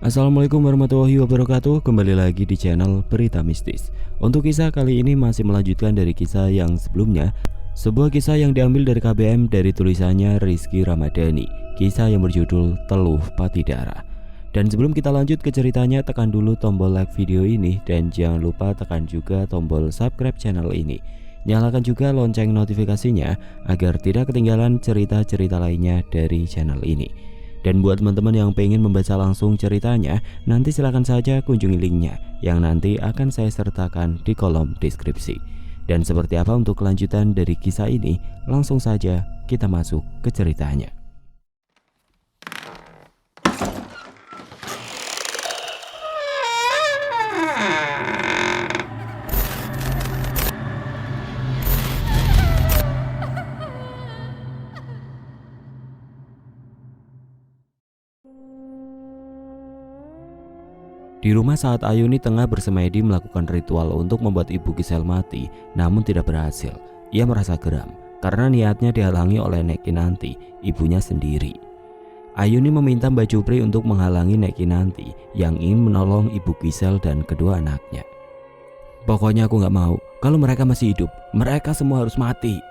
Assalamualaikum warahmatullahi wabarakatuh. Kembali lagi di channel Berita Mistis. Untuk kisah kali ini masih melanjutkan dari kisah yang sebelumnya. Sebuah kisah yang diambil dari KBM dari tulisannya Rizky Ramadhani. Kisah yang berjudul Teluh Pati Darah. Dan sebelum kita lanjut ke ceritanya, tekan dulu tombol like video ini dan jangan lupa tekan juga tombol subscribe channel ini. Nyalakan juga lonceng notifikasinya agar tidak ketinggalan cerita-cerita lainnya dari channel ini. Dan buat teman-teman yang pengen membaca langsung ceritanya, nanti silahkan saja kunjungi linknya yang nanti akan saya sertakan di kolom deskripsi. Dan seperti apa untuk kelanjutan dari kisah ini, langsung saja kita masuk ke ceritanya. Di rumah saat Ayuni tengah bersemedi melakukan ritual untuk membuat Ibu Gisel mati, namun tidak berhasil. Ia merasa geram karena niatnya dihalangi oleh Nek Kinanti, ibunya sendiri. Ayuni meminta Mbak Jupri untuk menghalangi Nek Kinanti yang ingin menolong Ibu Gisel dan kedua anaknya. Pokoknya aku gak mau, kalau mereka masih hidup, mereka semua harus mati.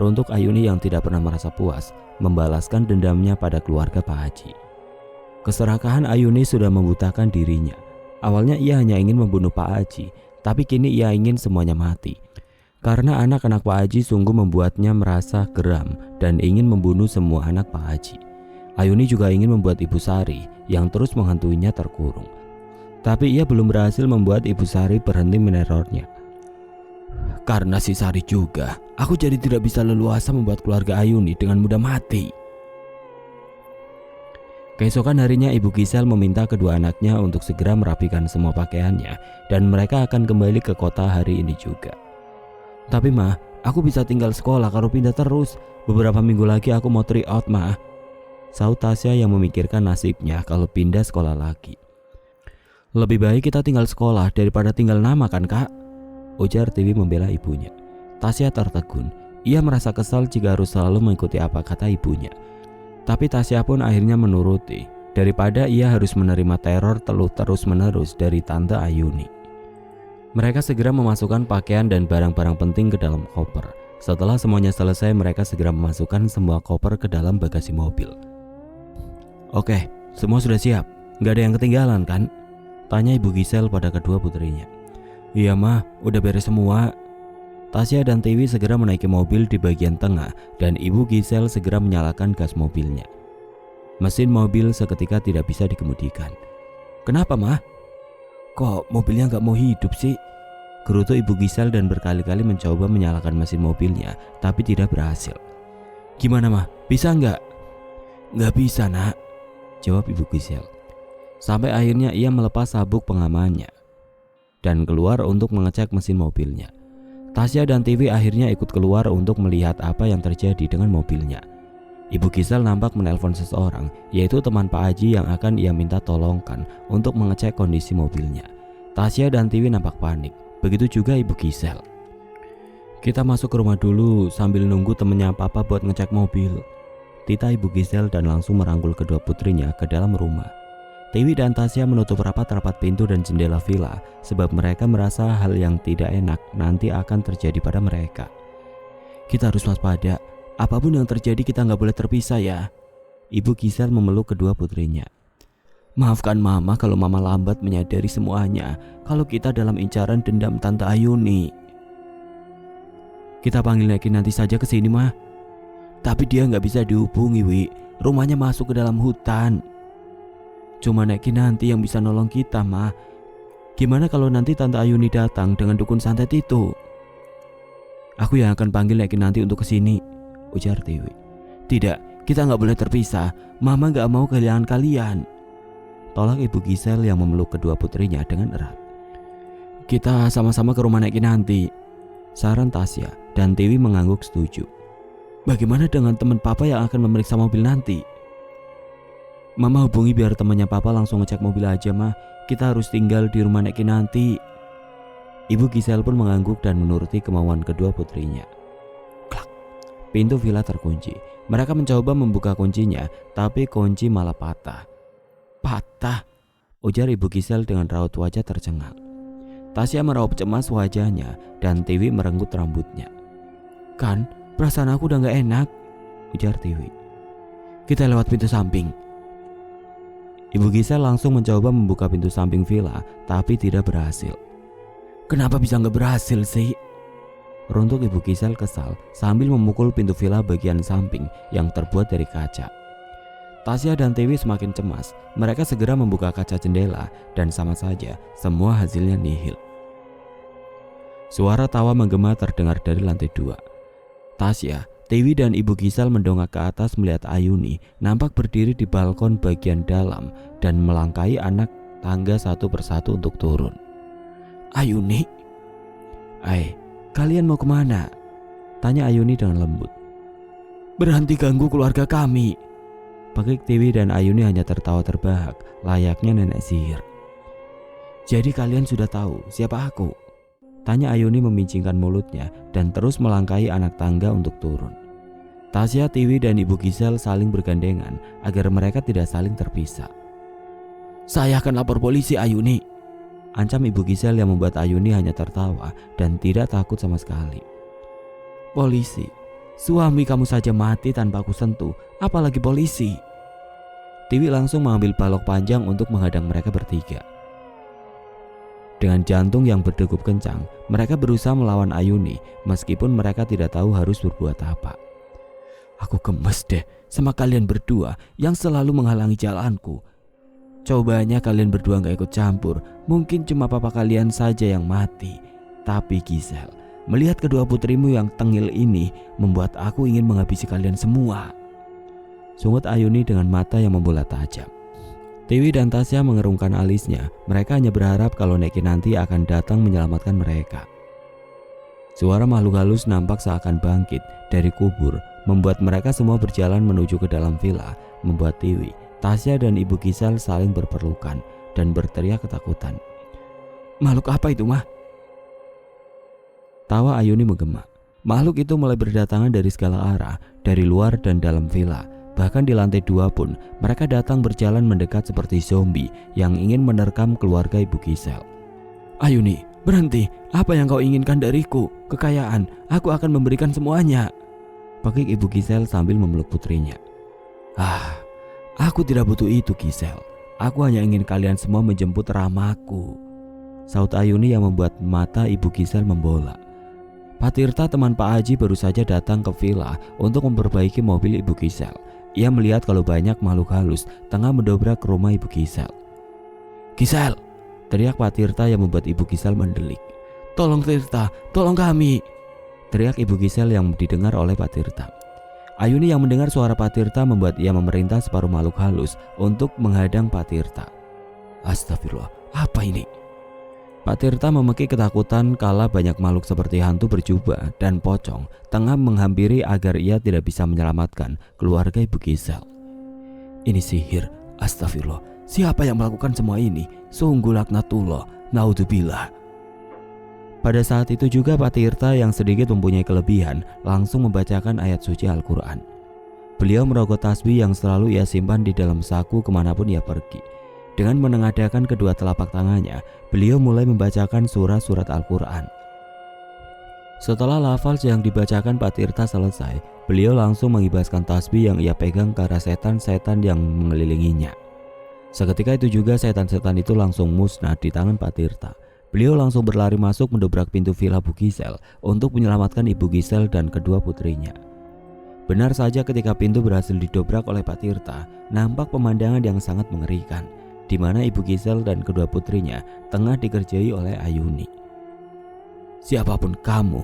Runtuk Ayuni yang tidak pernah merasa puas, membalaskan dendamnya pada keluarga Pak Haji. Keserakahan Ayuni sudah membutakan dirinya. Awalnya ia hanya ingin membunuh Pak Haji, tapi kini ia ingin semuanya mati. Karena anak-anak Pak Haji sungguh membuatnya merasa geram dan ingin membunuh semua anak Pak Haji. Ayuni juga ingin membuat Ibu Sari yang terus menghantuinya terkurung. Tapi ia belum berhasil membuat Ibu Sari berhenti menerornya. Karena si Sari juga, aku jadi tidak bisa leluasa membuat keluarga Ayuni dengan mudah mati. Keesokan harinya Ibu Gisel meminta kedua anaknya untuk segera merapikan semua pakaiannya dan mereka akan kembali ke kota hari ini juga. Tapi mah, aku bisa tinggal sekolah kalau pindah terus. Beberapa minggu lagi aku mau tryout mah. Saut Tasya yang memikirkan nasibnya kalau pindah sekolah lagi. Lebih baik kita tinggal sekolah daripada tinggal nama kan kak? Ujar Tiwi membela ibunya. Tasya tertegun. Ia merasa kesal jika harus selalu mengikuti apa kata ibunya. Tapi Tasya pun akhirnya menuruti, daripada ia harus menerima teror terus-menerus dari Tante Ayuni. Mereka segera memasukkan pakaian dan barang-barang penting ke dalam koper. Setelah semuanya selesai, mereka segera memasukkan semua koper ke dalam bagasi mobil. Oke, semua sudah siap, gak ada yang ketinggalan kan? Tanya Ibu Gisel pada kedua putrinya. Iya mah, udah beres semua. Tasya dan Tiwi segera menaiki mobil di bagian tengah dan Ibu Gisel segera menyalakan gas mobilnya. Mesin mobil seketika tidak bisa dikemudikan. Kenapa mah? Kok mobilnya gak mau hidup sih? Gerutu Ibu Gisel dan berkali-kali mencoba menyalakan mesin mobilnya tapi tidak berhasil. Gimana mah? Bisa nggak? Nggak bisa nak, jawab Ibu Gisel. Sampai akhirnya ia melepas sabuk pengamannya dan keluar untuk mengecek mesin mobilnya. Tasya dan Tiwi akhirnya ikut keluar untuk melihat apa yang terjadi dengan mobilnya. Ibu Gisel nampak menelpon seseorang, yaitu teman Pak Haji yang akan ia minta tolongkan untuk mengecek kondisi mobilnya. Tasya dan Tiwi nampak panik, begitu juga Ibu Gisel. Kita masuk ke rumah dulu sambil nunggu temennya Papa buat ngecek mobil. Tita Ibu Gisel dan langsung merangkul kedua putrinya ke dalam rumah. Tiwi dan Tasya menutup rapat-rapat pintu dan jendela villa sebab mereka merasa hal yang tidak enak nanti akan terjadi pada mereka. Kita harus waspada, apapun yang terjadi kita nggak boleh terpisah ya. Ibu Gisel memeluk kedua putrinya. Maafkan Mama kalau Mama lambat menyadari semuanya, kalau kita dalam incaran dendam Tante Ayuni. Kita panggil Nek Kinanti saja ke sini mah. Tapi dia nggak bisa dihubungi Wi, rumahnya masuk ke dalam hutan. Cuma Nek Kinanti yang bisa nolong kita mah. Gimana kalau nanti Tante Ayuni datang dengan dukun santet itu? Aku yang akan panggil Nek Kinanti untuk kesini, ujar Tiwi. Tidak, kita gak boleh terpisah. Mama gak mau kehilangan kalian, tolak Ibu Gisel yang memeluk kedua putrinya dengan erat. Kita sama-sama ke rumah Nek Kinanti, saran Tasya, dan Tiwi mengangguk setuju. Bagaimana dengan teman Papa yang akan memeriksa mobil nanti? Mama hubungi biar temannya Papa langsung ngecek mobil aja mah. Kita harus tinggal di rumah Nek Kinanti. Ibu Gisel pun mengangguk dan menuruti kemauan kedua putrinya. Klak. Pintu villa terkunci. Mereka mencoba membuka kuncinya, tapi kunci malah patah. Patah? ujar Ibu Gisel dengan raut wajah tercengang. Tasya meraup cemas wajahnya dan Tiwi merenggut rambutnya. Kan, perasaan aku udah gak enak, ujar Tiwi. Kita lewat pintu samping. Ibu Gisel langsung mencoba membuka pintu samping villa, tapi tidak berhasil. Kenapa bisa gak berhasil sih? Runtuk Ibu Gisel kesal sambil memukul pintu villa bagian samping yang terbuat dari kaca. Tasya dan Tiwi semakin cemas. Mereka segera membuka kaca jendela dan sama saja semua hasilnya nihil. Suara tawa menggema terdengar dari lantai 2. Tasya, Tiwi dan Ibu Gisel mendongak ke atas melihat Ayuni nampak berdiri di balkon bagian dalam dan melangkahi anak tangga satu persatu untuk turun. Ayuni? Kalian mau kemana? Tanya Ayuni dengan lembut. Berhenti ganggu keluarga kami. Pakik Tiwi dan Ayuni hanya tertawa terbahak layaknya nenek sihir. Jadi kalian sudah tahu siapa aku? Tanya Ayuni memincingkan mulutnya dan terus melangkahi anak tangga untuk turun. Tasya, Tiwi dan Ibu Gisel saling bergandengan agar mereka tidak saling terpisah. Saya akan lapor polisi, Ayuni, ancam Ibu Gisel yang membuat Ayuni hanya tertawa dan tidak takut sama sekali. Polisi? Suami kamu saja mati tanpa aku sentuh, apalagi polisi? Tiwi langsung mengambil balok panjang untuk menghadang mereka bertiga. Dengan jantung yang berdegup kencang, mereka berusaha melawan Ayuni meskipun mereka tidak tahu harus berbuat apa. Aku gemes deh sama kalian berdua yang selalu menghalangi jalanku. Cobanya kalian berdua gak ikut campur, mungkin cuma papa kalian saja yang mati. Tapi Gisel, melihat kedua putrimu yang tengil ini membuat aku ingin menghabisi kalian semua. Sungut Ayuni dengan mata yang membulat tajam. Tiwi dan Tasya mengerungkan alisnya. Mereka hanya berharap kalau Neki nanti akan datang menyelamatkan mereka. Suara makhluk halus nampak seakan bangkit dari kubur, membuat mereka semua berjalan menuju ke dalam villa, membuat Tiwi, Tasya dan Ibu Gisel saling berpelukan dan berteriak ketakutan. Makhluk apa itu, Mah? Tawa Ayuni menggema. Makhluk itu mulai berdatangan dari segala arah, dari luar dan dalam villa. Bahkan di lantai 2 pun mereka datang berjalan mendekat seperti zombie yang ingin menerkam keluarga Ibu Gisel. Ayuni, berhenti. Apa yang kau inginkan dariku? Kekayaan. Aku akan memberikan semuanya. Pakik Ibu Gisel sambil memeluk putrinya. Aku tidak butuh itu, Gisel. Aku hanya ingin kalian semua menjemput Ramaku, saut Ayuni yang membuat mata Ibu Gisel membola. Pak Tirta, teman Pak Haji, baru saja datang ke villa untuk memperbaiki mobil Ibu Gisel. Ia melihat kalau banyak makhluk halus tengah mendobrak ke rumah Ibu Gisel. Gisel! Teriak Pak Tirta yang membuat Ibu Gisel mendelik. Tolong Tirta, tolong kami! Teriak Ibu Gisel yang didengar oleh Pak Tirta. Ayuni yang mendengar suara Pak Tirta membuat ia memerintah separuh makhluk halus untuk menghadang Pak Tirta. Astagfirullah, apa ini? Pak Tirta memekik ketakutan kala banyak makhluk seperti hantu berjubah dan pocong tengah menghampiri agar ia tidak bisa menyelamatkan keluarga Ibu Gisel. Ini sihir, astagfirullah. Siapa yang melakukan semua ini? Sungguh laknatullah, naudzubillah. Pada saat itu juga Pak Tirta yang sedikit mempunyai kelebihan langsung membacakan ayat suci Al-Quran. Beliau merogoh tasbih yang selalu ia simpan di dalam saku kemanapun ia pergi. Dengan menengadahkan kedua telapak tangannya, beliau mulai membacakan surat-surat Al-Quran. Setelah lafaz yang dibacakan Pak Tirta selesai, beliau langsung mengibaskan tasbih yang ia pegang ke arah setan-setan yang mengelilinginya. Seketika itu juga setan-setan itu langsung musnah di tangan Pak Tirta. Beliau langsung berlari masuk mendobrak pintu villa Bu Gisel untuk menyelamatkan Ibu Gisel dan kedua putrinya. Benar saja ketika pintu berhasil didobrak oleh Pak Tirta, nampak pemandangan yang sangat mengerikan, di mana Ibu Gisel dan kedua putrinya tengah dikerjai oleh Ayuni. Siapapun kamu,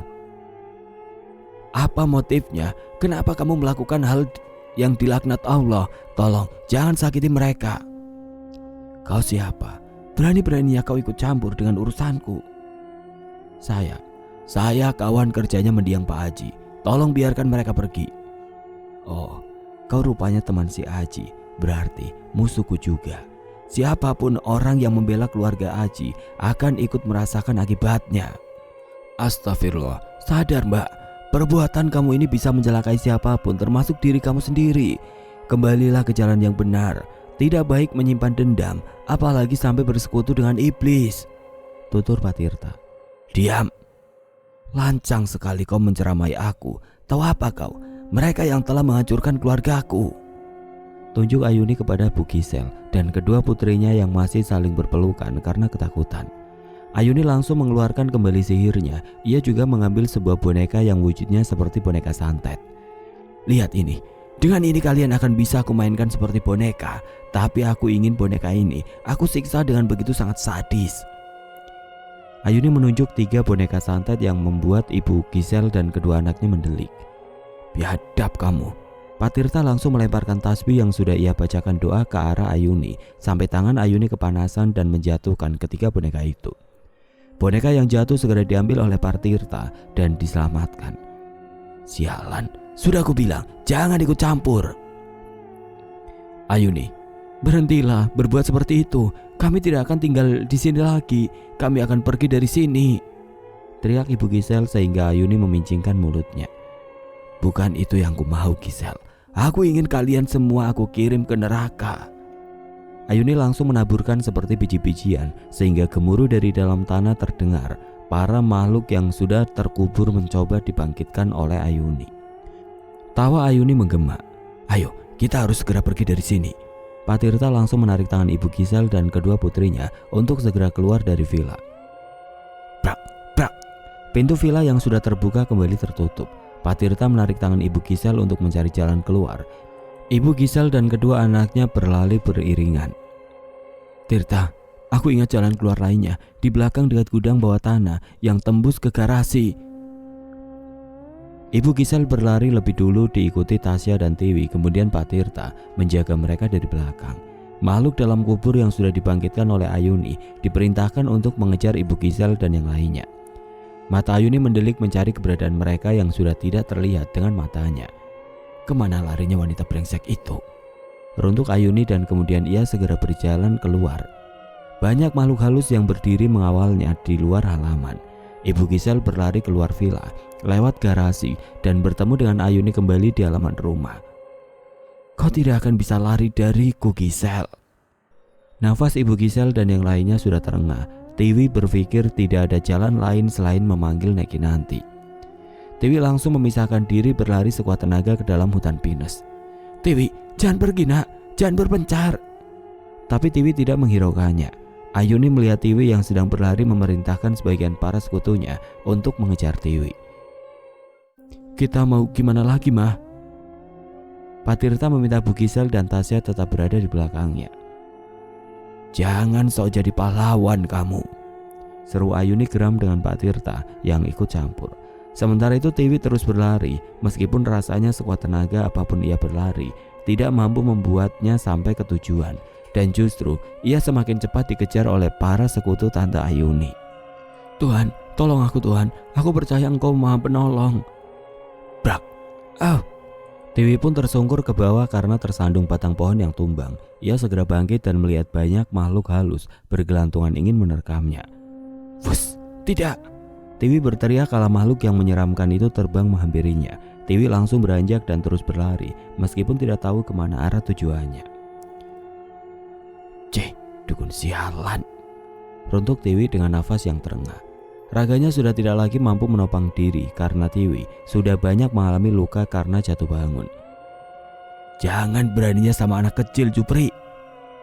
apa motifnya? Kenapa kamu melakukan hal yang dilaknat Allah? Tolong jangan sakiti mereka. Kau siapa? Berani-beraninya kau ikut campur dengan urusanku. Saya kawan kerjanya mendiang Pak Haji. Tolong biarkan mereka pergi. Oh, kau rupanya teman si Haji. Berarti musuhku juga. Siapapun orang yang membela keluarga Haji akan ikut merasakan akibatnya. Astagfirullah, sadar Mbak, perbuatan kamu ini bisa mencelakai siapapun termasuk diri kamu sendiri. Kembalilah ke jalan yang benar. Tidak baik menyimpan dendam, apalagi sampai bersekutu dengan iblis, tutur Pak Tirta. Diam. Lancang sekali kau menceramai aku. Tahu apa kau? Mereka yang telah menghancurkan keluargaku. Tunjuk Ayuni kepada Bu Gisel dan kedua putrinya yang masih saling berpelukan karena ketakutan. Ayuni langsung mengeluarkan kembali sihirnya. Ia juga mengambil sebuah boneka yang wujudnya seperti boneka santet. Lihat ini. Dengan ini kalian akan bisa aku mainkan seperti boneka. Tapi aku ingin boneka ini aku siksa dengan begitu sangat sadis. Ayuni menunjuk 3 boneka santet yang membuat Ibu Gisel dan kedua anaknya mendelik. Biadab kamu. Pak Tirta langsung melemparkan tasbih yang sudah ia bacakan doa ke arah Ayuni sampai tangan Ayuni kepanasan dan menjatuhkan ketiga boneka itu. Boneka yang jatuh segera diambil oleh Pak Tirta dan diselamatkan. Sialan, sudah aku bilang jangan ikut campur. Ayuni, berhentilah berbuat seperti itu. Kami tidak akan tinggal di sini lagi. Kami akan pergi dari sini, teriak Ibu Gisel sehingga Ayuni memincingkan mulutnya. Bukan itu yang ku mau, Gisel. Aku ingin kalian semua aku kirim ke neraka. Ayuni langsung menaburkan seperti biji-bijian sehingga gemuruh dari dalam tanah terdengar. Para makhluk yang sudah terkubur mencoba dibangkitkan oleh Ayuni. Tawa Ayuni menggema. Ayo, kita harus segera pergi dari sini. Pak Tirta langsung menarik tangan Ibu Gisel dan kedua putrinya untuk segera keluar dari villa. Prak, prak. Pintu villa yang sudah terbuka kembali tertutup. Pak Tirta menarik tangan Ibu Gisel untuk mencari jalan keluar. Ibu Gisel dan kedua anaknya berlari beriringan. Tirta, aku ingat jalan keluar lainnya di belakang dekat gudang bawah tanah yang tembus ke garasi. Ibu Gisel berlari lebih dulu diikuti Tasya dan Tiwi, kemudian Pak Tirta menjaga mereka dari belakang. Makhluk dalam kubur yang sudah dibangkitkan oleh Ayuni diperintahkan untuk mengejar Ibu Gisel dan yang lainnya. Mata Ayuni mendelik mencari keberadaan mereka yang sudah tidak terlihat dengan matanya. Kemana larinya wanita brengsek itu? Runtuk Ayuni dan kemudian ia segera berjalan keluar. Banyak makhluk halus yang berdiri mengawalnya di luar halaman. Ibu Gisel berlari keluar villa, lewat garasi dan bertemu dengan Ayuni kembali di halaman rumah. Kau tidak akan bisa lari dariku, Gisel. Nafas Ibu Gisel dan yang lainnya sudah terengah. Tiwi berpikir tidak ada jalan lain selain memanggil Nek Kinanti. Tiwi langsung memisahkan diri berlari sekuat tenaga ke dalam hutan pinus. Tiwi, jangan pergi nak, jangan berpencar. Tapi Tiwi tidak menghiraukannya. Ayuni melihat Tiwi yang sedang berlari memerintahkan sebagian para sekutunya untuk mengejar Tiwi. Kita mau gimana lagi, Mah? Pak Tirta meminta Bu Gisel dan Tasya tetap berada di belakangnya. Jangan sok jadi pahlawan kamu, seru Ayuni geram dengan Pak Tirta yang ikut campur. Sementara itu Tiwi terus berlari, meskipun rasanya sekuat tenaga apapun ia berlari, tidak mampu membuatnya sampai ke tujuan. Dan justru ia semakin cepat dikejar oleh para sekutu Tante Ayuni. Tuhan, tolong aku Tuhan, aku percaya Engkau Maha Penolong. Brak, Tiwi pun tersungkur ke bawah karena tersandung batang pohon yang tumbang. Ia segera bangkit dan melihat banyak makhluk halus bergelantungan ingin menerkamnya. Fus, tidak. Tiwi berteriak kala makhluk yang menyeramkan itu terbang menghampirinya. Tiwi langsung beranjak dan terus berlari meskipun tidak tahu kemana arah tujuannya. Dukun sialan, runtuk Tiwi dengan nafas yang terengah. Raganya sudah tidak lagi mampu menopang diri karena Tiwi sudah banyak mengalami luka karena jatuh bangun. Jangan beraninya sama anak kecil, Jupri,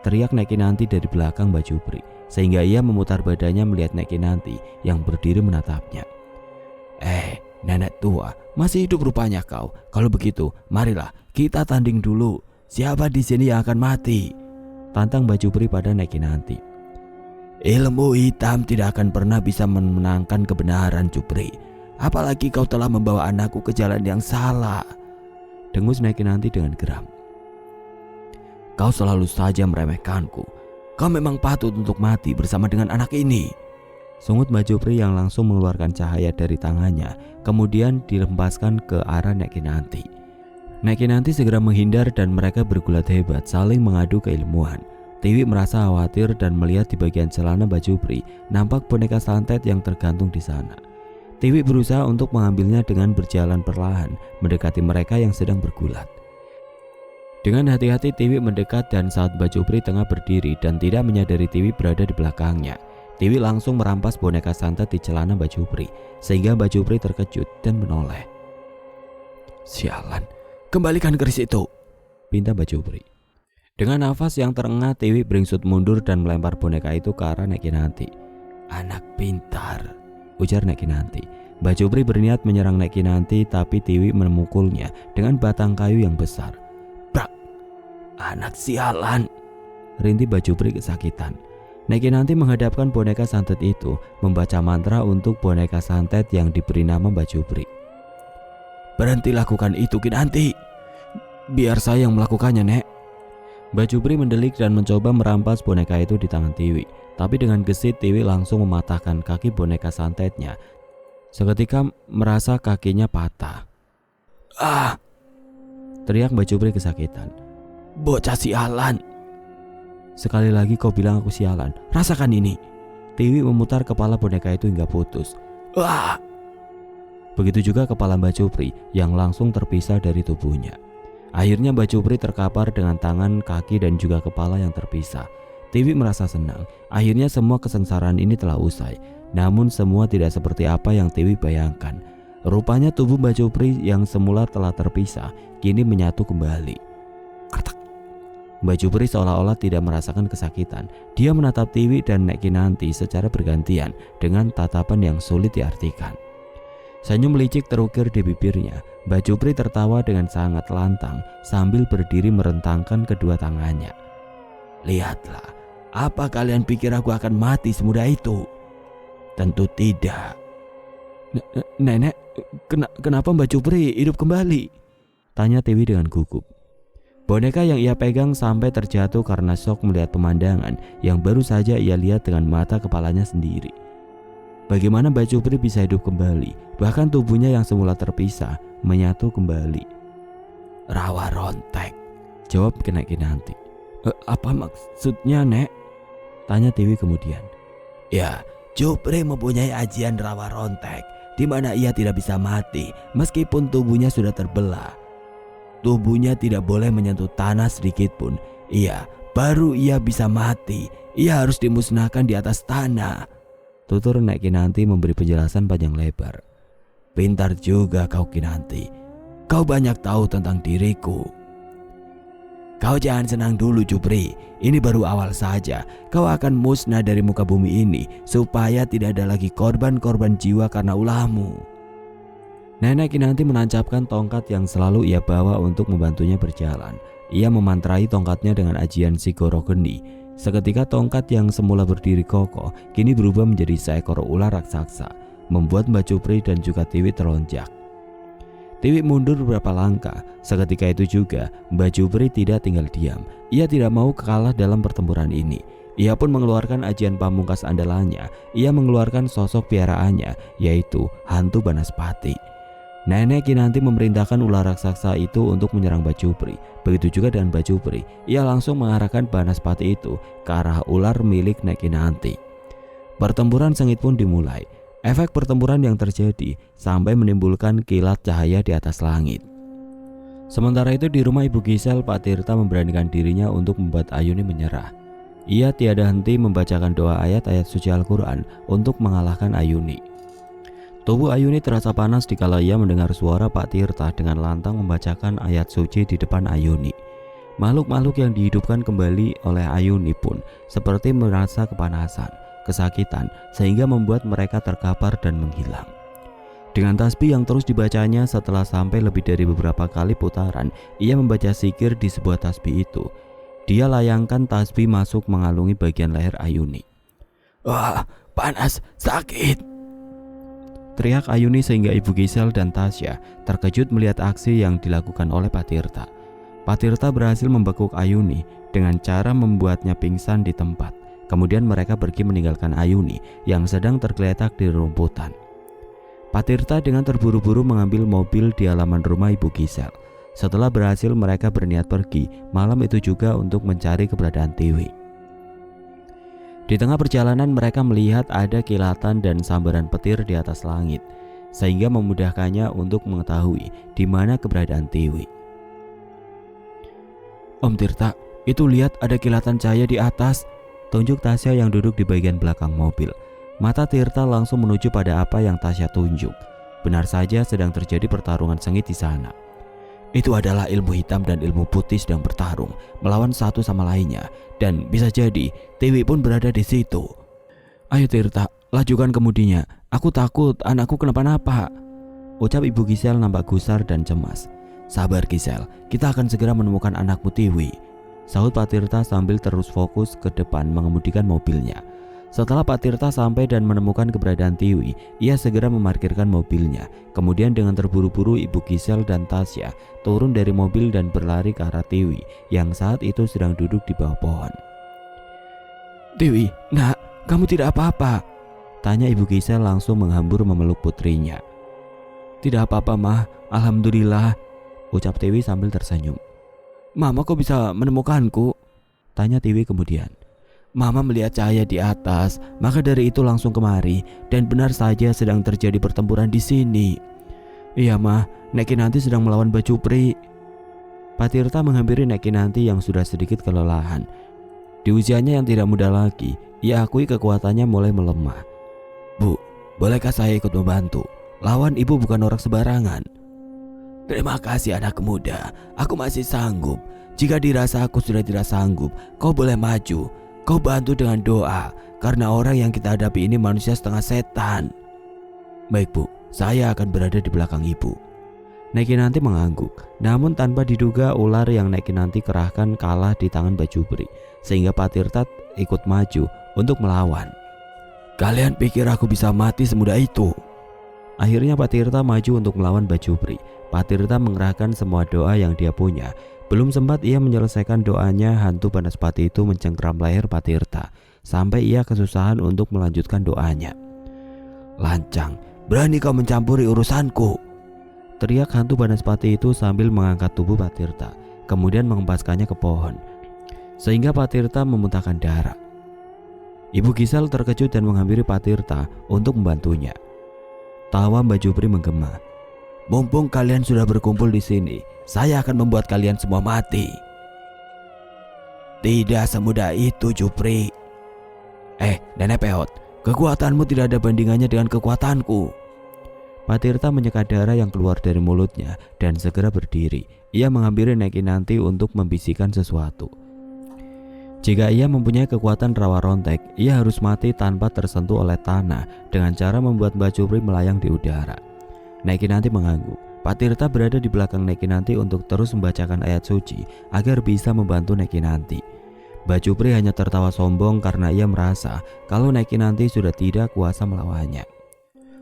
teriak Nek Kinanti dari belakang Mbak Jupri, sehingga ia memutar badannya melihat Nek Kinanti yang berdiri menatapnya. Nenek tua, masih hidup rupanya kau. Kalau begitu, marilah kita tanding dulu. Siapa di sini yang akan mati? Tantang Mbak Jupri pada Nek Kinanti. Ilmu hitam tidak akan pernah bisa memenangkan kebenaran, Jupri. Apalagi kau telah membawa anakku ke jalan yang salah, dengus Nek Kinanti dengan geram. Kau selalu saja meremehkanku. Kau memang patut untuk mati bersama dengan anak ini, sungut Mbak Jupri yang langsung mengeluarkan cahaya dari tangannya, kemudian dilempaskan ke arah Nek Kinanti. Nek Kinanti segera menghindar dan mereka bergulat hebat saling mengadu keilmuan. Tiwi merasa khawatir dan melihat di bagian celana Mbak Jupri nampak boneka santet yang tergantung di sana. Tiwi berusaha untuk mengambilnya dengan berjalan perlahan mendekati mereka yang sedang bergulat. Dengan hati-hati Tiwi mendekat dan saat Mbak Jupri tengah berdiri dan tidak menyadari Tiwi berada di belakangnya, Tiwi langsung merampas boneka santet di celana Mbak Jupri sehingga Mbak Jupri terkejut dan menoleh. "Sialan, kembalikan keris itu," pinta Mbak Jupri. Dengan nafas yang terengah, Tiwi beringsut mundur dan melempar boneka itu ke arah Nek Kinanti. "Anak pintar," ujar Nek Kinanti. Mbak Jupri berniat menyerang Nek Kinanti, tapi Tiwi memukulnya dengan batang kayu yang besar. "Brak! Anak sialan!" rintih Mbak Jupri kesakitan. Nek Kinanti menghadapkan boneka santet itu, membaca mantra untuk boneka santet yang diberi nama Mbak Jupri. "Berhenti lakukan itu, Kinanti. Biar saya yang melakukannya, Nek." Mbak Jupri mendelik dan mencoba merampas boneka itu di tangan Tiwi. Tapi dengan gesit Tiwi langsung mematahkan kaki boneka santetnya. Seketika merasa kakinya patah. "Ah!" teriak Mbak Jupri kesakitan. "Bocah sialan. Sekali lagi kau bilang aku sialan. Rasakan ini." Tiwi memutar kepala boneka itu hingga putus. "Ah!" Begitu juga kepala Mbak Jupri yang langsung terpisah dari tubuhnya. Akhirnya Mbak Jupri terkapar dengan tangan, kaki dan juga kepala yang terpisah. Tiwi merasa senang. Akhirnya semua kesengsaraan ini telah usai. Namun semua tidak seperti apa yang Tiwi bayangkan. Rupanya tubuh Mbak Jupri yang semula telah terpisah kini menyatu kembali. Kertak. Mbak Jupri seolah-olah tidak merasakan kesakitan. Dia menatap Tiwi dan Nek Kinanti secara bergantian dengan tatapan yang sulit diartikan. Senyum licik terukir di bibirnya. Mbak Jupri tertawa dengan sangat lantang sambil berdiri merentangkan kedua tangannya. "Lihatlah, apa kalian pikir aku akan mati semudah itu? Tentu tidak." "Nenek, kenapa Mbak Jupri hidup kembali?" tanya Tiwi dengan gugup. Boneka yang ia pegang sampai terjatuh karena syok melihat pemandangan yang baru saja ia lihat dengan mata kepalanya sendiri. Bagaimana Mbak Jupri bisa hidup kembali, bahkan tubuhnya yang semula terpisah menyatu kembali. "Rawa rontek," jawab Nek Kinanti. Apa maksudnya, Nek?" tanya Tiwi kemudian. "Ya, Jupri mempunyai ajian rawa rontek, di mana ia tidak bisa mati meskipun tubuhnya sudah terbelah. Tubuhnya tidak boleh menyentuh tanah sedikit pun. Iya, baru ia bisa mati. Ia harus dimusnahkan di atas tanah," tutur Nek Kinanti memberi penjelasan panjang lebar. "Pintar juga kau, Kinanti. Kau banyak tahu tentang diriku." "Kau jangan senang dulu, Jupri. Ini baru awal saja. Kau akan musnah dari muka bumi ini supaya tidak ada lagi korban-korban jiwa karena ulahmu." Nenek Kinanti menancapkan tongkat yang selalu ia bawa untuk membantunya berjalan. Ia memantrai tongkatnya dengan ajian Sigoro Geni. Seketika tongkat yang semula berdiri kokoh kini berubah menjadi seekor ular raksasa, membuat Mbak Jupri dan juga Tiwi terlonjak. Tiwi mundur beberapa langkah. Seketika itu juga Mbak Jupri tidak tinggal diam. Ia tidak mau kalah dalam pertempuran ini. Ia pun mengeluarkan ajian pamungkas andalannya. Ia mengeluarkan sosok piaraannya, yaitu hantu Banaspati. Nenek Kinanti memerintahkan ular raksasa itu untuk menyerang Mbak Jupri. Begitu juga dengan Mbak Jupri. Ia langsung mengarahkan Banaspati itu ke arah ular milik Nek Kinanti. Pertempuran sengit pun dimulai. Efek pertempuran yang terjadi sampai menimbulkan kilat cahaya di atas langit. Sementara itu di rumah Ibu Gisel, Pak Tirta memberanikan dirinya untuk membuat Ayuni menyerah. Ia tiada henti membacakan doa ayat-ayat suci Al-Quran untuk mengalahkan Ayuni. Tubuh Ayuni terasa panas dikala ia mendengar suara Pak Tirta dengan lantang membacakan ayat suci di depan Ayuni. Makhluk-makhluk yang dihidupkan kembali oleh Ayuni pun seperti merasa kepanasan, kesakitan, sehingga membuat mereka terkapar dan menghilang. Dengan tasbih yang terus dibacanya, setelah sampai lebih dari beberapa kali putaran, ia membaca zikir di sebuah tasbih itu. Dia layangkan tasbih masuk mengalungi bagian leher Ayuni. "Wah, panas, sakit!" teriak Ayuni sehingga Ibu Gisel dan Tasya terkejut melihat aksi yang dilakukan oleh Pak Tirta. Pak Tirta berhasil membekuk Ayuni dengan cara membuatnya pingsan di tempat. Kemudian mereka pergi meninggalkan Ayuni yang sedang tergeletak di rumputan. Pak Tirta dengan terburu-buru mengambil mobil di halaman rumah Ibu Gisel. Setelah berhasil, mereka berniat pergi malam itu juga untuk mencari keberadaan Tiwi. Di tengah perjalanan mereka melihat ada kilatan dan sambaran petir di atas langit, sehingga memudahkannya untuk mengetahui di mana keberadaan Tiwi. Om Tirta, itu lihat ada kilatan cahaya di atas. Tunjuk Tasya yang duduk di bagian belakang mobil. Mata Tirta langsung menuju pada apa yang Tasya tunjuk. Benar saja sedang terjadi pertarungan sengit di sana. Itu adalah ilmu hitam dan ilmu putih sedang bertarung melawan satu sama lainnya, dan bisa jadi Tiwi pun berada di situ. Ayo Tirta, lajukan kemudinya. Aku takut anakku kenapa-napa. Ucap Ibu Gisel nampak gusar dan cemas. Sabar Gisel, kita akan segera menemukan anakmu Tiwi, sahut Pak Tirta sambil terus fokus ke depan mengemudikan mobilnya. Setelah Pak Tirta sampai dan menemukan keberadaan Tiwi, ia segera memarkirkan mobilnya. Kemudian dengan terburu-buru Ibu Gisel dan Tasya turun dari mobil dan berlari ke arah Tiwi yang saat itu sedang duduk di bawah pohon. Tiwi, nak, kamu tidak apa-apa? Tanya Ibu Gisel langsung menghambur memeluk putrinya. Tidak apa-apa mah, alhamdulillah, ucap Tiwi sambil tersenyum. Mama kok bisa menemukanku? Tanya Tiwi kemudian. Mama melihat cahaya di atas, maka dari itu langsung kemari, dan benar saja sedang terjadi pertempuran di sini. Iya mah, Nek Kinanti sedang melawan Mbak Cupri. Pak Tirta menghampiri Nek Kinanti yang sudah sedikit kelelahan. Di usianya yang tidak muda lagi, ia akui kekuatannya mulai melemah. Bu, bolehkah saya ikut membantu? Lawan ibu bukan orang sembarangan. Terima kasih anak muda, aku masih sanggup. Jika dirasa aku sudah tidak sanggup, kau boleh maju. Kau bantu dengan doa, karena orang yang kita hadapi ini manusia setengah setan. Baik bu, saya akan berada di belakang ibu. Nek Kinanti mengangguk, namun tanpa diduga ular yang Nek Kinanti kerahkan kalah di tangan Mbak Jupri, sehingga Pak Tirta ikut maju untuk melawan. Kalian pikir aku bisa mati semudah itu? Akhirnya Pak Tirta maju untuk melawan Mbak Jupri. Pak Tirta mengerahkan semua doa yang dia punya. Belum sempat ia menyelesaikan doanya, hantu Banaspati itu mencengkram leher Pak Tirta sampai ia kesusahan untuk melanjutkan doanya. Lancang, berani kau mencampuri urusanku, teriak hantu Banaspati itu sambil mengangkat tubuh Pak Tirta, kemudian mengempaskannya ke pohon, sehingga Pak Tirta memuntahkan darah. Ibu Gisel terkejut dan menghampiri Pak Tirta untuk membantunya. Tawa Mbak Jupri menggema. Mumpung kalian sudah berkumpul di sini, saya akan membuat kalian semua mati. Tidak semudah itu, Jupri. Nenek Peot, kekuatanmu tidak ada bandingannya dengan kekuatanku. Pak Tirta menyeka darah yang keluar dari mulutnya dan segera berdiri. Ia menghampiri Nek Kinanti untuk membisikkan sesuatu. Jika ia mempunyai kekuatan rawa rontek, ia harus mati tanpa tersentuh oleh tanah dengan cara membuat Mbak Jupri melayang di udara. Nek Kinanti mengangguk. Pak Tirta berada di belakang Nek Kinanti untuk terus membacakan ayat suci agar bisa membantu Nek Kinanti. Mbak Jupri hanya tertawa sombong karena ia merasa kalau Nek Kinanti sudah tidak kuasa melawannya.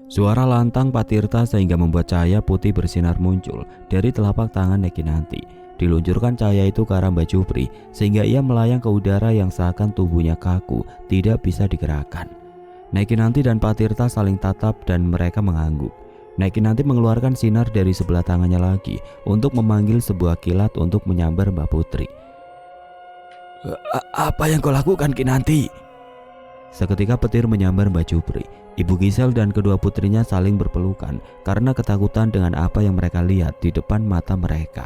Suara lantang Pak Tirta sehingga membuat cahaya putih bersinar muncul dari telapak tangan Nek Kinanti. Diluncurkan cahaya itu ke arah Mbak Jupri sehingga ia melayang ke udara yang seakan tubuhnya kaku, tidak bisa digerakkan. Nek Kinanti dan Pak Tirta saling tatap dan mereka mengangguk. Nek Kinanti mengeluarkan sinar dari sebelah tangannya lagi untuk memanggil sebuah kilat untuk menyambar Mbak Putri. Apa yang kau lakukan, Kinanti? Seketika petir menyambar Mbak Jupri. Ibu Gisel dan kedua putrinya saling berpelukan karena ketakutan dengan apa yang mereka lihat di depan mata mereka.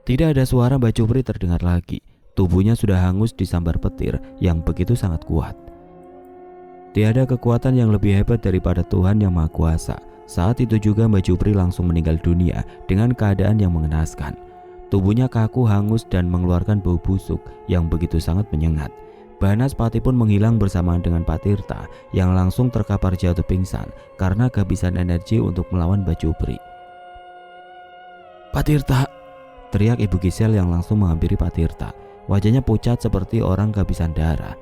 Tidak ada suara Mbak Jupri terdengar lagi. Tubuhnya sudah hangus disambar petir yang begitu sangat kuat. Tiada kekuatan yang lebih hebat daripada Tuhan Yang Maha Kuasa. Saat itu juga Mbak Jupri langsung meninggal dunia dengan keadaan yang mengenaskan. Tubuhnya kaku, hangus dan mengeluarkan bau busuk yang begitu sangat menyengat. Banaspati pun menghilang bersamaan dengan Pak Tirta yang langsung terkapar jatuh pingsan karena kehabisan energi untuk melawan Mbak Jupri. Pak Tirta, teriak Ibu Gisel yang langsung menghampiri Pak Tirta. Wajahnya pucat seperti orang kehabisan darah.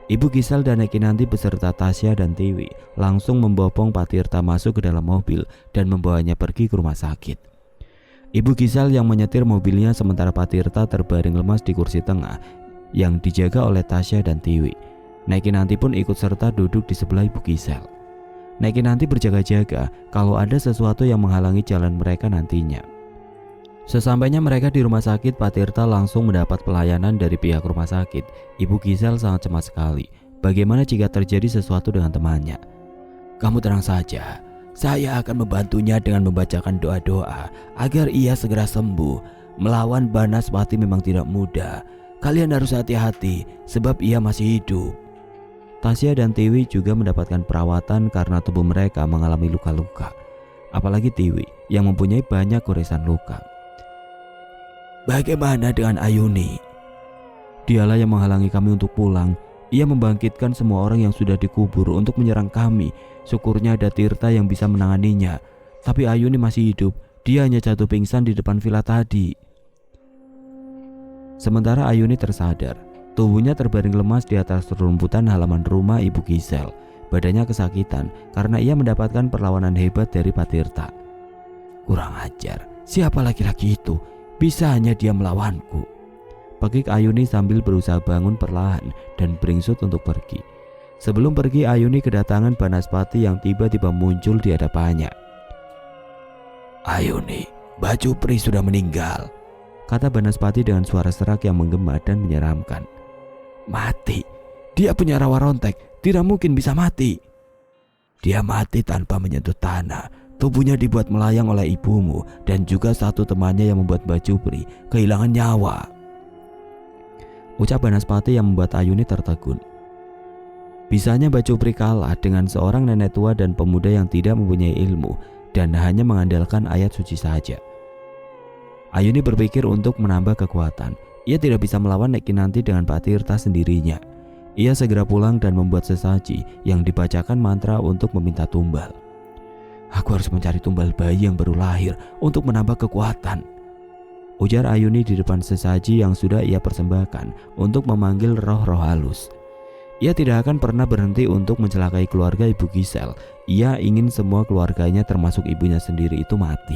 Ibu Gisel dan Nek Kinanti beserta Tasya dan Tiwi langsung membopong Pak Tirta masuk ke dalam mobil dan membawanya pergi ke rumah sakit. Ibu Gisel yang menyetir mobilnya sementara Pak Tirta terbaring lemas di kursi tengah yang dijaga oleh Tasya dan Tiwi. Nek Kinanti pun ikut serta duduk di sebelah Ibu Gisel. Nek Kinanti berjaga-jaga kalau ada sesuatu yang menghalangi jalan mereka nantinya. Sesampainya mereka di rumah sakit, Pak Tirta langsung mendapat pelayanan dari pihak rumah sakit. Ibu Gisel sangat cemas sekali. Bagaimana jika terjadi sesuatu dengan temannya? Kamu tenang saja. Saya akan membantunya dengan membacakan doa-doa agar ia segera sembuh. Melawan Banaspati memang tidak mudah. Kalian harus hati-hati sebab ia masih hidup. Tasya dan Tiwi juga mendapatkan perawatan karena tubuh mereka mengalami luka-luka. Apalagi Tiwi yang mempunyai banyak goresan luka. Bagaimana dengan Ayuni? Dialah yang menghalangi kami untuk pulang. Ia membangkitkan semua orang yang sudah dikubur untuk menyerang kami. Syukurnya ada Tirta yang bisa menanganinya. Tapi Ayuni masih hidup. Dia hanya jatuh pingsan di depan villa tadi. Sementara Ayuni tersadar. Tubuhnya terbaring lemas di atas rumputan halaman rumah Ibu Gisel. Badannya kesakitan karena ia mendapatkan perlawanan hebat dari Pak Tirta. Kurang ajar. Siapa laki-laki itu? Bisa hanya dia melawanku. Pekik Ayuni sambil berusaha bangun perlahan dan beringsut untuk pergi. Sebelum pergi, Ayuni kedatangan Banaspati yang tiba-tiba muncul di hadapannya. Ayuni, Baju Pri sudah meninggal, kata Banaspati dengan suara serak yang menggema dan menyeramkan. Mati? Dia punya rawa rontek, tidak mungkin bisa mati. Dia mati tanpa menyentuh tanah. Tubuhnya dibuat melayang oleh ibumu dan juga satu temannya yang membuat Baju Pri kehilangan nyawa. Ucap Banaspati yang membuat Ayuni tertegun. Bisanya Baju Pri kalah dengan seorang nenek tua dan pemuda yang tidak mempunyai ilmu dan hanya mengandalkan ayat suci saja. Ayuni berpikir untuk menambah kekuatan. Ia tidak bisa melawan Nek Kinanti dengan Pak Tirta sendirinya. Ia segera pulang dan membuat sesaji yang dibacakan mantra untuk meminta tumbal. Aku harus mencari tumbal bayi yang baru lahir untuk menambah kekuatan, ujar Ayuni di depan sesaji yang sudah ia persembahkan untuk memanggil roh-roh halus. Ia tidak akan pernah berhenti untuk mencelakai keluarga Ibu Gisel. Ia ingin semua keluarganya termasuk ibunya sendiri itu mati.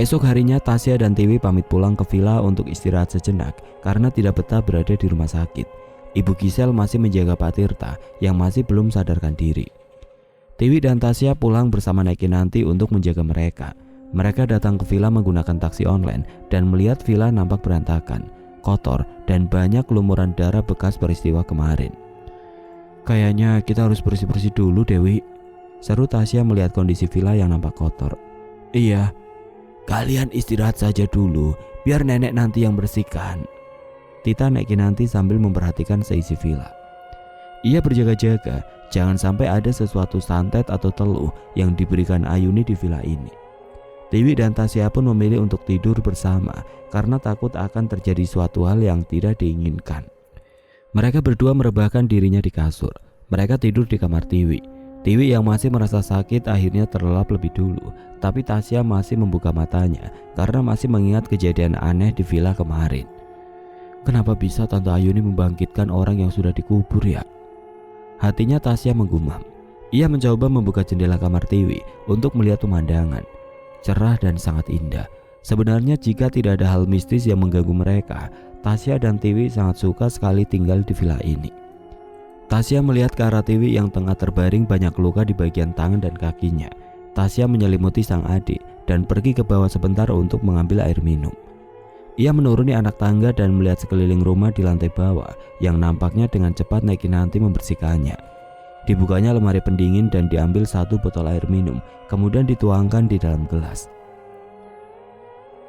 Esok harinya Tasya dan Tiwi pamit pulang ke villa untuk istirahat sejenak karena tidak betah berada di rumah sakit. Ibu Gisel masih menjaga Pak Tirta yang masih belum sadarkan diri. Tiwi dan Tasya pulang bersama Nek Kinanti untuk menjaga mereka. Mereka datang ke villa menggunakan taksi online dan melihat villa nampak berantakan, kotor, dan banyak lumuran darah bekas peristiwa kemarin. Kayaknya kita harus bersih-bersih dulu, Dewi, seru Tasya melihat kondisi villa yang nampak kotor. Iya, kalian istirahat saja dulu, biar nenek nanti yang bersihkan, tita Nek Kinanti sambil memperhatikan seisi villa. Ia berjaga-jaga, jangan sampai ada sesuatu santet atau teluh yang diberikan Ayuni di villa ini. Tiwi dan Tasya pun memilih untuk tidur bersama karena takut akan terjadi suatu hal yang tidak diinginkan. Mereka berdua merebahkan dirinya di kasur. Mereka tidur di kamar Tiwi. Tiwi yang masih merasa sakit akhirnya terlelap lebih dulu, tapi Tasya masih membuka matanya karena masih mengingat kejadian aneh di villa kemarin. Kenapa bisa Tante Ayuni membangkitkan orang yang sudah dikubur ya? Hatinya Tasya menggumam. Ia mencoba membuka jendela kamar Tiwi untuk melihat pemandangan. Cerah dan sangat indah. Sebenarnya jika tidak ada hal mistis yang mengganggu mereka, Tasya dan Tiwi sangat suka sekali tinggal di villa ini. Tasya melihat ke arah Tiwi yang tengah terbaring banyak luka di bagian tangan dan kakinya. Tasya menyelimuti sang adik dan pergi ke bawah sebentar untuk mengambil air minum. Ia menuruni anak tangga dan melihat sekeliling rumah di lantai bawah yang nampaknya dengan cepat Nek Kinanti membersihkannya. Dibukanya lemari pendingin dan diambil satu botol air minum, kemudian dituangkan di dalam gelas.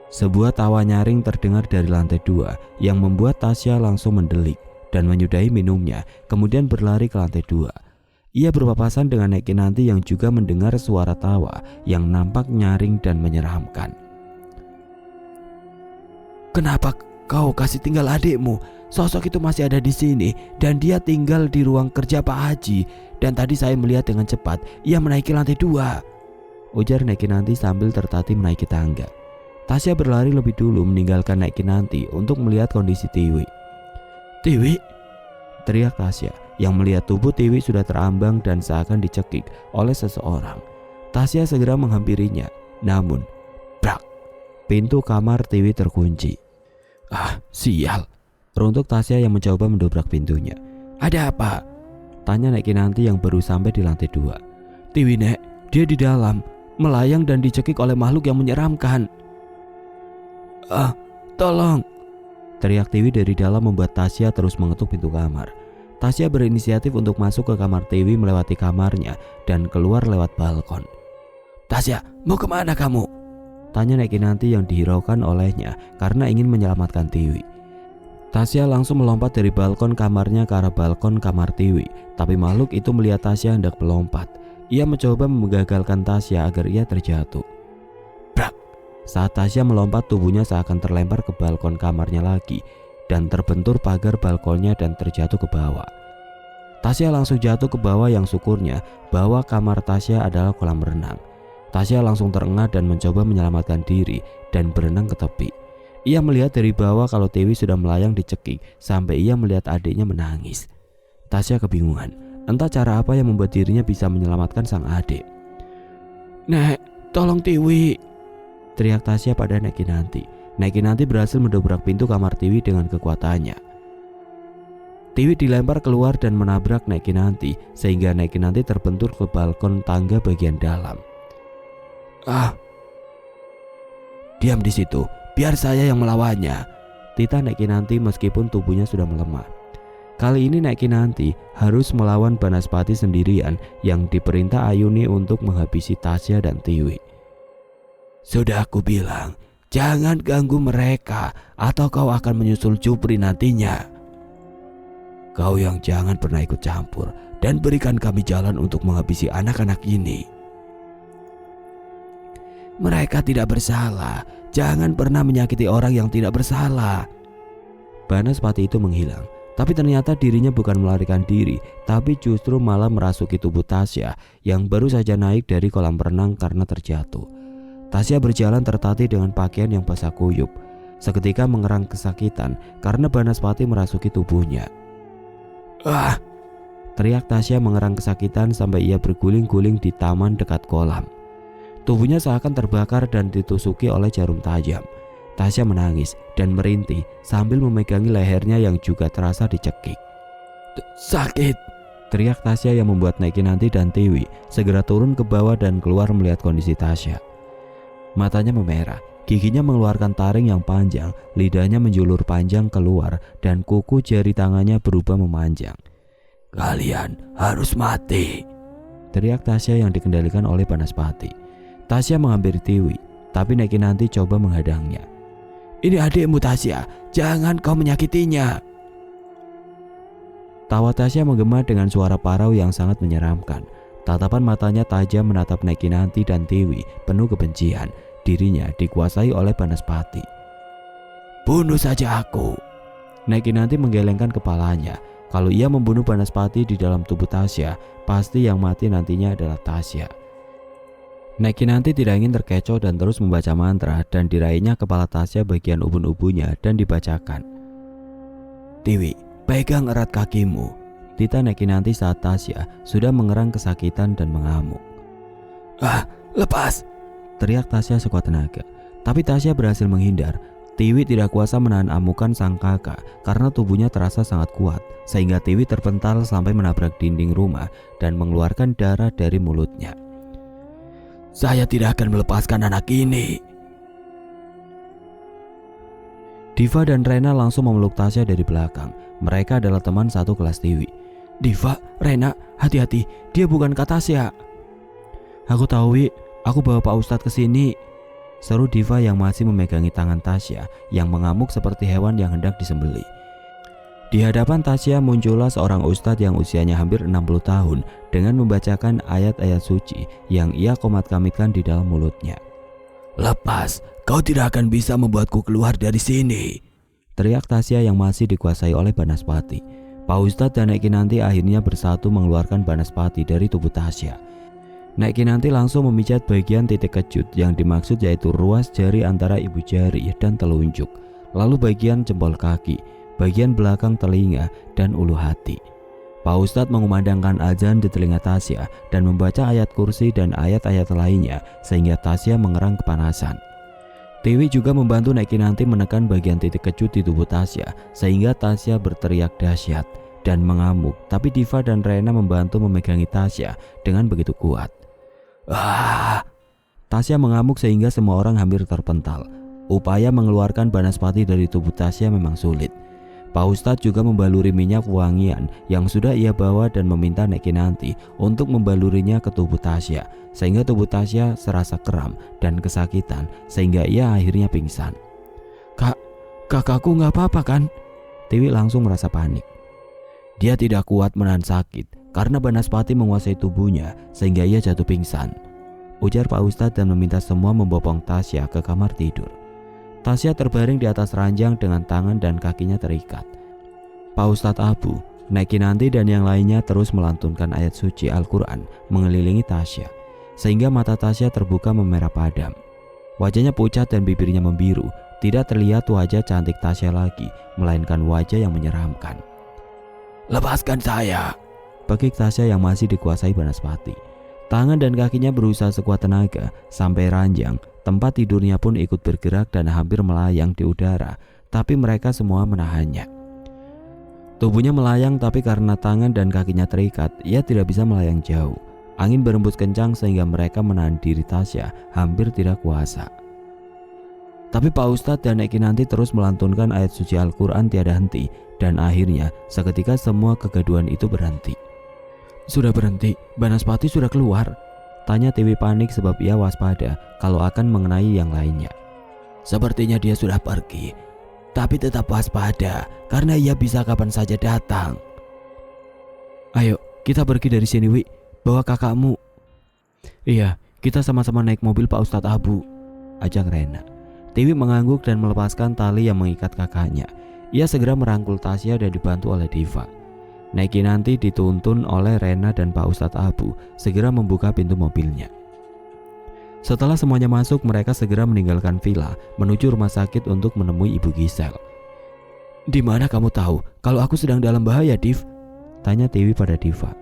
Sebuah tawa nyaring terdengar dari lantai 2 yang membuat Tasya langsung mendelik dan menyudahi minumnya, kemudian berlari ke lantai 2. Ia berpapasan dengan Nek Kinanti yang juga mendengar suara tawa yang nampak nyaring dan menyeramkan. Kenapa kau kasih tinggal adikmu? Sosok itu masih ada di sini dan dia tinggal di ruang kerja Pak Haji. Dan tadi saya melihat dengan cepat ia menaiki lantai 2, ujar Nek Kinanti sambil tertatih menaiki tangga. Tasya berlari lebih dulu meninggalkan Nek Kinanti untuk melihat kondisi Tiwi. Tiwi, teriak Tasya yang melihat tubuh Tiwi sudah terambang dan seakan dicekik oleh seseorang. Tasya segera menghampirinya, namun brak, pintu kamar Tiwi terkunci. Ah, sial, runtuk Tasya yang mencoba mendobrak pintunya. Ada apa? Tanya Nek Kinanti yang baru sampai di lantai 2. Tiwi, Nek, dia di dalam, melayang dan dicekik oleh makhluk yang menyeramkan. Ah, tolong, teriak Tiwi dari dalam membuat Tasya terus mengetuk pintu kamar. Tasya berinisiatif untuk masuk ke kamar Tiwi melewati kamarnya dan keluar lewat balkon. Tasya, mau kemana kamu? Tanya Nek Kinanti yang dihiraukan olehnya karena ingin menyelamatkan Tiwi. Tasya langsung melompat dari balkon kamarnya ke arah balkon kamar Tiwi. Tapi makhluk itu melihat Tasya hendak melompat. Ia mencoba menggagalkan Tasya agar ia terjatuh. Brak! Saat Tasya melompat, tubuhnya seakan terlempar ke balkon kamarnya lagi dan terbentur pagar balkonnya dan terjatuh ke bawah. Tasya langsung jatuh ke bawah yang syukurnya bahwa kamar Tasya adalah kolam renang. Tasya langsung terengah dan mencoba menyelamatkan diri dan berenang ke tepi. Ia melihat dari bawah kalau Tiwi sudah melayang dicekik sampai ia melihat adiknya menangis. Tasya kebingungan, entah cara apa yang membuat dirinya bisa menyelamatkan sang adik. "Nek, tolong Tiwi!" teriak Tasya pada Nek Kinanti. Nek Kinanti berhasil mendobrak pintu kamar Tiwi dengan kekuatannya. Tiwi dilempar keluar dan menabrak Nek Kinanti sehingga Nek Kinanti terbentur ke balkon tangga bagian dalam. Diam di situ, biar saya yang melawannya, titah Nek Kinanti meskipun tubuhnya sudah melemah. Kali ini Nek Kinanti harus melawan Banaspati sendirian yang diperintah Ayuni untuk menghabisi Tasya dan Tiwi. "Sudah aku bilang, jangan ganggu mereka atau kau akan menyusul Jupri nantinya. Kau yang jangan pernah ikut campur dan berikan kami jalan untuk menghabisi anak-anak ini. Mereka tidak bersalah, jangan pernah menyakiti orang yang tidak bersalah." Banaspati itu menghilang, tapi ternyata dirinya bukan melarikan diri, tapi justru malah merasuki tubuh Tasya yang baru saja naik dari kolam renang karena terjatuh. Tasya berjalan tertatih dengan pakaian yang basah kuyup, seketika mengerang kesakitan karena Banaspati merasuki tubuhnya. Teriak Tasya mengerang kesakitan sampai ia berguling-guling di taman dekat kolam. Tubuhnya seakan terbakar dan ditusuki oleh jarum tajam. Tasya menangis dan merintih sambil memegangi lehernya yang juga terasa dicekik. "Sakit!" teriak Tasya yang membuat Nek Kinanti dan Tiwi segera turun ke bawah dan keluar melihat kondisi Tasya. Matanya memerah, giginya mengeluarkan taring yang panjang, lidahnya menjulur panjang keluar dan kuku jari tangannya berubah memanjang. "Kalian harus mati!" teriak Tasya yang dikendalikan oleh Banaspati. Tasya menghampiri Tiwi, tapi Nek Kinanti coba menghadangnya. "Ini adikmu Tasya, jangan kau menyakitinya." Tawa Tasya menggema dengan suara parau yang sangat menyeramkan. Tatapan matanya tajam menatap Nek Kinanti dan Tiwi penuh kebencian. Dirinya dikuasai oleh Banaspati. "Bunuh saja aku." Nek Kinanti menggelengkan kepalanya. Kalau ia membunuh Banaspati di dalam tubuh Tasya, pasti yang mati nantinya adalah Tasya. Nek Kinanti tidak ingin terkecoh dan terus membaca mantra dan diraihnya kepala Tasya bagian ubun-ubunnya dan dibacakan. "Tiwi, pegang erat kakimu," titah Nek Kinanti saat Tasya sudah mengerang kesakitan dan mengamuk. "Lepas!" teriak Tasya sekuat tenaga. Tapi Tasya berhasil menghindar. Tiwi tidak kuasa menahan amukan sang kakak karena tubuhnya terasa sangat kuat, sehingga Tiwi terpental sampai menabrak dinding rumah dan mengeluarkan darah dari mulutnya. "Saya tidak akan melepaskan anak ini." Diva dan Rena langsung memeluk Tasya dari belakang. Mereka adalah teman satu kelas Tiwi. "Diva, Rena, hati-hati, dia bukan Kak Tasya." "Aku tahu, Wi, aku bawa Pak Ustadz ke sini," seru Diva yang masih memegangi tangan Tasya yang mengamuk seperti hewan yang hendak disembelih. Di hadapan Tasya muncullah seorang ustadz yang usianya hampir 60 tahun dengan membacakan ayat-ayat suci yang ia komat-kamitkan di dalam mulutnya. "Lepas, kau tidak akan bisa membuatku keluar dari sini," teriak Tasya yang masih dikuasai oleh Banaspati. Pak Ustadz dan Nek Kinanti akhirnya bersatu mengeluarkan Banaspati dari tubuh Tasya. Nek Kinanti langsung memijat bagian titik kejut yang dimaksud yaitu ruas jari antara ibu jari dan telunjuk, lalu bagian jempol kaki, bagian belakang telinga, dan ulu hati. Pak Ustadz mengumandangkan azan di telinga Tasya dan membaca ayat kursi dan ayat-ayat lainnya sehingga Tasya mengerang kepanasan. Tiwi juga membantu Nek Kinanti menekan bagian titik kejut di tubuh Tasya sehingga Tasya berteriak dahsyat dan mengamuk, tapi Diva dan Rena membantu memegangi Tasya dengan begitu kuat. Tasya mengamuk sehingga semua orang hampir terpental. Upaya mengeluarkan Banaspati dari tubuh Tasya memang sulit. Pak Ustadz juga membaluri minyak wangian yang sudah ia bawa dan meminta Nek Kinanti untuk membalurinya ke tubuh Tasya, sehingga tubuh Tasya serasa kram dan kesakitan sehingga ia akhirnya pingsan. Kakakku nggak apa-apa kan? Tiwi langsung merasa panik. Dia tidak kuat menahan sakit karena Banaspati menguasai tubuhnya sehingga ia jatuh pingsan, ujar Pak Ustadz dan meminta semua membopong Tasya ke kamar tidur. Tasya terbaring di atas ranjang dengan tangan dan kakinya terikat. Pak Ustadz Abu, Nek Kinanti dan yang lainnya terus melantunkan ayat suci Al-Quran mengelilingi Tasya, sehingga mata Tasya terbuka memerah padam. Wajahnya pucat dan bibirnya membiru, tidak terlihat wajah cantik Tasya lagi, melainkan wajah yang menyeramkan. "Lepaskan saya!" bekik Tasya yang masih dikuasai Banaspati. Tangan dan kakinya berusaha sekuat tenaga sampai ranjang. Tempat tidurnya pun ikut bergerak dan hampir melayang di udara, tapi mereka semua menahannya. Tubuhnya melayang, tapi karena tangan dan kakinya terikat, ia tidak bisa melayang jauh. Angin berembus kencang sehingga mereka menahan diri Tasya hampir tidak kuasa. Tapi Pak Ustadz dan Nek Kinanti terus melantunkan ayat suci Al-Quran tiada henti, dan akhirnya seketika semua kegaduhan itu berhenti. "Sudah berhenti, Banaspati sudah keluar?" tanya Tiwi panik sebab ia waspada kalau akan mengenai yang lainnya. "Sepertinya dia sudah pergi, tapi tetap waspada karena ia bisa kapan saja datang." "Ayo kita pergi dari sini, Wi, bawa kakakmu." "Iya, kita sama-sama naik mobil Pak Ustadz Abu," ajak Rena. Tiwi mengangguk dan melepaskan tali yang mengikat kakaknya. Ia segera merangkul Tasya dan dibantu oleh Diva. Nek Kinanti dituntun oleh Rena dan Pak Ustadz Abu segera membuka pintu mobilnya. Setelah semuanya masuk, mereka segera meninggalkan villa menuju rumah sakit untuk menemui Ibu Gisel. "Di mana kamu tahu kalau aku sedang dalam bahaya, Div?" tanya Tiwi pada Diva.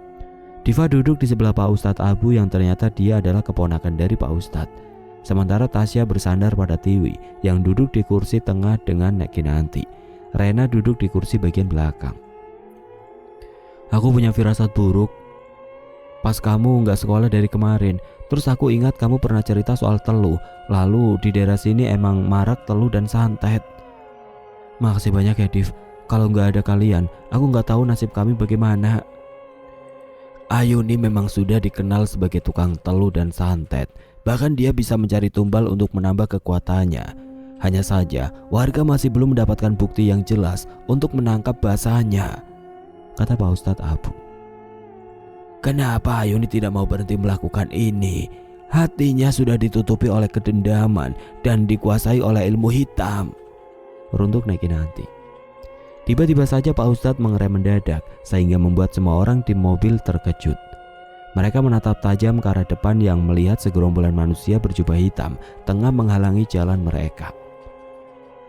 Diva duduk di sebelah Pak Ustadz Abu yang ternyata dia adalah keponakan dari Pak Ustadz. Sementara Tasya bersandar pada Tiwi yang duduk di kursi tengah dengan Nek Kinanti. Rena duduk di kursi bagian belakang. "Aku punya firasat buruk. Pas kamu nggak sekolah dari kemarin, terus aku ingat kamu pernah cerita soal telu. Lalu di daerah sini emang marak telu dan santet." "Makasih banyak ya, Div. Kalau nggak ada kalian, aku nggak tahu nasib kami bagaimana." "Ayuni memang sudah dikenal sebagai tukang telu dan santet. Bahkan dia bisa mencari tumbal untuk menambah kekuatannya. Hanya saja warga masih belum mendapatkan bukti yang jelas untuk menangkap bahasanya," kata Pak Ustadz Abu. "Kenapa Ayuni tidak mau berhenti melakukan ini? Hatinya sudah ditutupi oleh kedendaman dan dikuasai oleh ilmu hitam," runtuk Nek Kinanti. Tiba-tiba saja Pak Ustadz mengerem mendadak sehingga membuat semua orang di mobil terkejut. Mereka menatap tajam ke arah depan yang melihat segerombolan manusia berjubah hitam tengah menghalangi jalan mereka.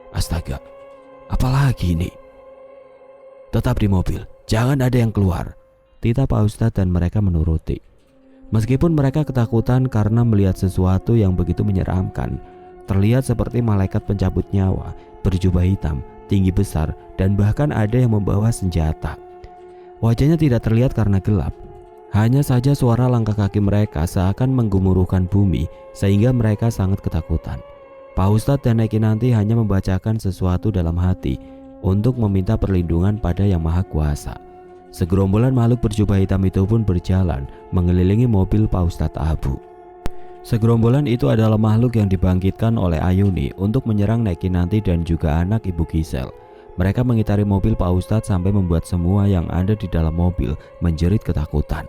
"Astaga, apalagi ini?" "Tetap di mobil, jangan ada yang keluar," titah Pak Ustadz dan mereka menuruti. Meskipun mereka ketakutan karena melihat sesuatu yang begitu menyeramkan, terlihat seperti malaikat pencabut nyawa, berjubah hitam, tinggi besar, dan bahkan ada yang membawa senjata. Wajahnya tidak terlihat karena gelap. Hanya saja suara langkah kaki mereka seakan menggumuruhkan bumi sehingga mereka sangat ketakutan. Pak Ustadz dan Nek Kinanti hanya membacakan sesuatu dalam hati untuk meminta perlindungan pada Yang Maha Kuasa. Segerombolan makhluk berjubah hitam itu pun berjalan mengelilingi mobil Pak Ustadz Abu. Segerombolan itu adalah makhluk yang dibangkitkan oleh Ayuni untuk menyerang Nek Kinanti dan juga anak Ibu Gisel. Mereka mengitari mobil Pak Ustadz sampai membuat semua yang ada di dalam mobil menjerit ketakutan.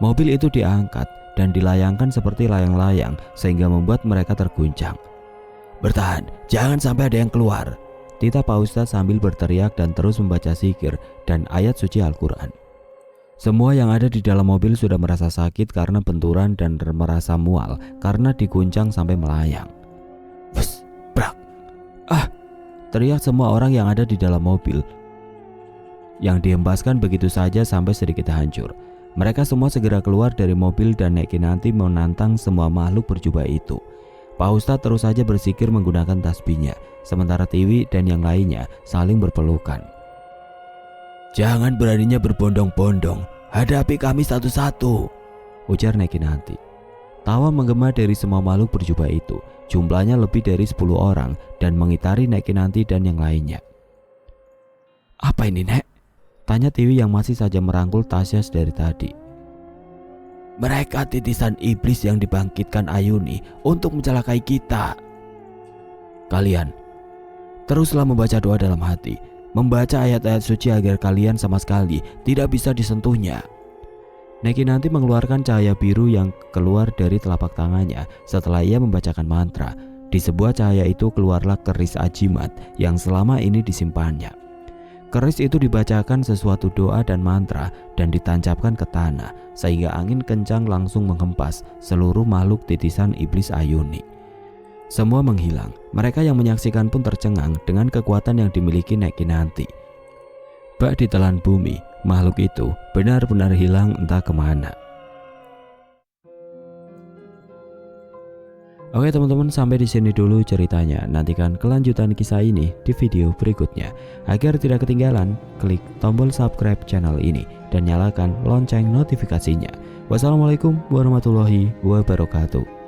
Mobil itu diangkat dan dilayangkan seperti layang-layang sehingga membuat mereka terguncang. "Bertahan, jangan sampai ada yang keluar," titah Pak Ustadz sambil berteriak dan terus membaca zikir dan ayat suci Al-Quran. Semua yang ada di dalam mobil sudah merasa sakit karena benturan dan merasa mual karena diguncang sampai melayang. "Bus, brak, ah!" teriak semua orang yang ada di dalam mobil yang dihempaskan begitu saja sampai sedikit hancur. Mereka semua segera keluar dari mobil dan Nek Kinanti menantang semua makhluk berjubah itu. Pak Ustadz terus saja berzikir menggunakan tasbihnya, sementara Tiwi dan yang lainnya saling berpelukan. "Jangan beraninya berbondong-bondong, hadapi kami satu-satu," ujar Nek Kinanti. Tawa menggema dari semua makhluk berjubah itu. Jumlahnya lebih dari 10 orang dan mengitari Nek Kinanti dan yang lainnya. Apa ini, Nek? Tanya Tiwi yang masih saja merangkul Tasya dari tadi. Mereka titisan iblis yang dibangkitkan Ayuni untuk mencelakai kita. Kalian teruslah membaca doa dalam hati, membaca ayat-ayat suci agar kalian sama sekali tidak bisa disentuhnya. Neki nanti mengeluarkan cahaya biru yang keluar dari telapak tangannya setelah ia membacakan mantra. Di sebuah cahaya itu keluarlah keris ajimat yang selama ini disimpannya. Keris itu dibacakan sesuatu doa dan mantra dan ditancapkan ke tanah sehingga angin kencang langsung menghempas seluruh makhluk titisan iblis Ayuni. Semua menghilang. Mereka yang menyaksikan pun tercengang dengan kekuatan yang dimiliki Neki nanti. Bak ditelan bumi, makhluk itu benar-benar hilang entah kemana. Oke teman-teman, sampai di sini dulu ceritanya. Nantikan kelanjutan kisah ini di video berikutnya. Agar tidak ketinggalan, klik tombol subscribe channel ini dan nyalakan lonceng notifikasinya. Wassalamualaikum warahmatullahi wabarakatuh.